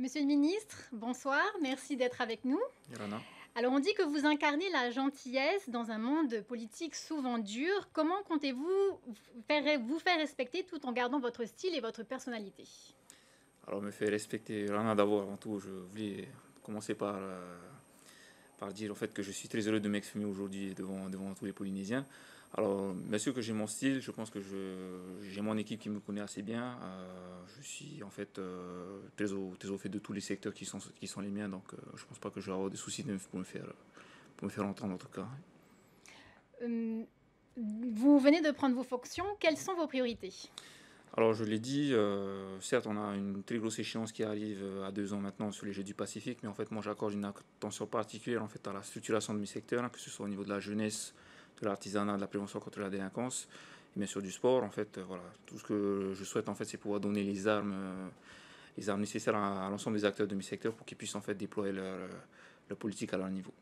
Monsieur le ministre, bonsoir, merci d'être avec nous. Irana. Alors on dit que vous incarnez la gentillesse dans un monde politique souvent dur. Comment comptez-vous vous faire respecter tout en gardant votre style et votre personnalité? Alors, me fait respecter Irana d'abord, avant tout, je voulais commencer par dire en fait que je suis très heureux de m'exprimer aujourd'hui devant tous les Polynésiens. Alors, bien sûr que j'ai mon style, je pense que j'ai mon équipe qui me connaît assez bien. Je suis en fait très au fait de tous les secteurs qui sont les miens, donc je pense pas que je vais avoir des soucis pour me faire entendre en tout cas. Hum, Vous venez de prendre vos fonctions, quelles sont vos priorités? Alors je l'ai dit, certes on a une très grosse échéance qui arrive à 2 ans maintenant sur les Jeux du Pacifique, mais en fait moi j'accorde une attention particulière en fait à la structuration de mes secteurs, hein, que ce soit au niveau de la jeunesse, de l'artisanat, de la prévention contre la délinquance, et bien sûr du sport. En fait, voilà, tout ce que je souhaite en fait c'est pouvoir donner les armes nécessaires à l'ensemble des acteurs de mes secteurs pour qu'ils puissent en fait déployer leur politique à leur niveau.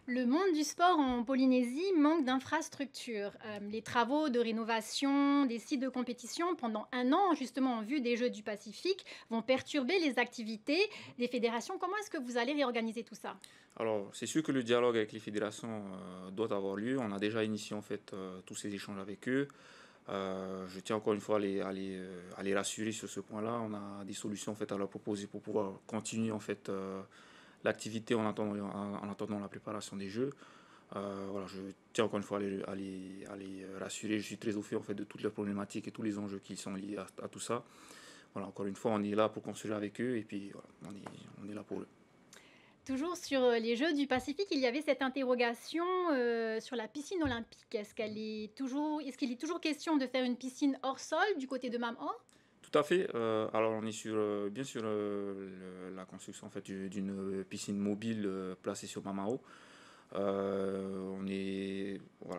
Le monde du sport en Polynésie manque d'infrastructures. Les travaux de rénovation des sites de compétition pendant un an, justement en vue des Jeux du Pacifique, vont perturber les activités des fédérations. Comment est-ce que vous allez réorganiser tout ça? Alors, c'est sûr que le dialogue avec les fédérations doit avoir lieu. On a déjà initié en fait tous ces échanges avec eux. Je tiens encore une fois à les rassurer sur ce point-là. On a des solutions en fait à leur proposer pour pouvoir continuer en fait l'activité en attendant la préparation des Jeux. Voilà, je tiens encore une fois à les rassurer. Je suis très au fait en fait de toutes leurs problématiques et tous les enjeux qui sont liés à tout ça. Voilà, encore une fois, on est là pour construire avec eux et puis voilà, on est là pour eux. Toujours sur les Jeux du Pacifique, il y avait cette interrogation sur la piscine olympique. Est-ce qu'il est toujours question de faire une piscine hors sol du côté de Mamor? Tout à fait. Alors on est sur, bien sûr, la construction en fait d'une piscine mobile placée sur Mamao. Voilà,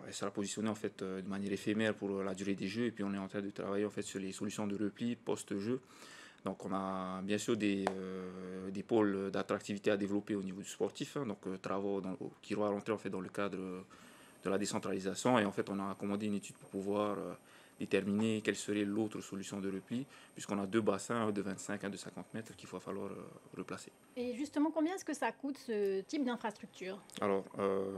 elle sera positionnée en fait de manière éphémère pour la durée des jeux et puis on est en train de travailler en fait sur les solutions de repli post-jeu. Donc on a bien sûr des pôles d'attractivité à développer au niveau du sportif, hein, donc travaux qui vont rentrer en fait dans le cadre de la décentralisation. Et en fait, on a commandé une étude pour pouvoir déterminer quelle serait l'autre solution de repli, puisqu'on a deux bassins, un de 25 et un de 50 mètres, qu'il va falloir replacer. Et justement, combien est-ce que ça coûte ce type d'infrastructure? Alors,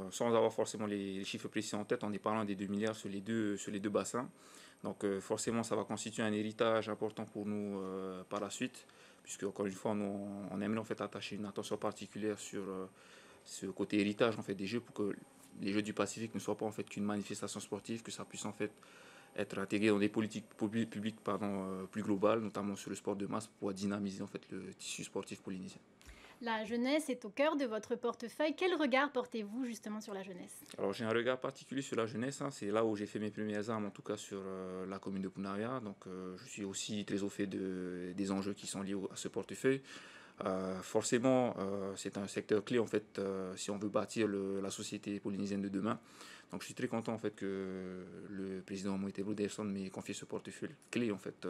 sans avoir forcément les chiffres précis en tête, on est parlant des 2 milliards sur les deux bassins. Donc, forcément, ça va constituer un héritage important pour nous par la suite, puisque, encore une fois, nous, on aimerait en fait attacher une attention particulière sur ce côté héritage en fait, des Jeux pour que les Jeux du Pacifique ne soient pas en fait qu'une manifestation sportive, que ça puisse en fait être intégré dans des politiques publiques plus globales, notamment sur le sport de masse, pour pouvoir dynamiser en fait le tissu sportif polynésien. La jeunesse est au cœur de votre portefeuille. Quel regard portez-vous justement sur la jeunesse? Alors j'ai un regard particulier sur la jeunesse, hein. C'est là où j'ai fait mes premières armes, en tout cas sur la commune de Punaria. Donc je suis aussi très au fait des enjeux qui sont liés à ce portefeuille. Forcément, c'est un secteur clé en fait si on veut bâtir la société polynésienne de demain. Donc je suis très content en fait que le président Moïtebo Derson m'ait confié ce portefeuille clé en fait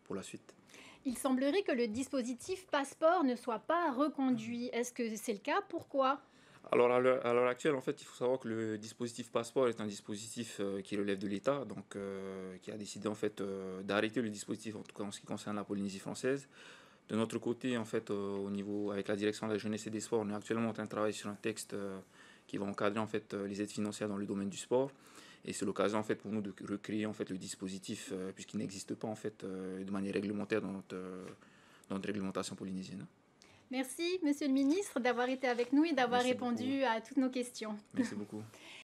pour la suite. Il semblerait que le dispositif passeport ne soit pas reconduit. Est-ce que c'est le cas? Pourquoi? Alors à l'heure actuelle, en fait, il faut savoir que le dispositif passeport est un dispositif qui relève de l'État, donc qui a décidé en fait d'arrêter le dispositif, en tout cas en ce qui concerne la Polynésie française. De notre côté, en fait, au niveau avec la direction de la jeunesse et des sports, on est actuellement en train de travailler sur un texte qui va encadrer en fait les aides financières dans le domaine du sport. Et c'est l'occasion en fait pour nous de recréer en fait le dispositif puisqu'il n'existe pas en fait de manière réglementaire dans notre réglementation polynésienne. Merci, monsieur le ministre, d'avoir été avec nous et d'avoir Merci beaucoup. répondu à toutes nos questions. Merci beaucoup.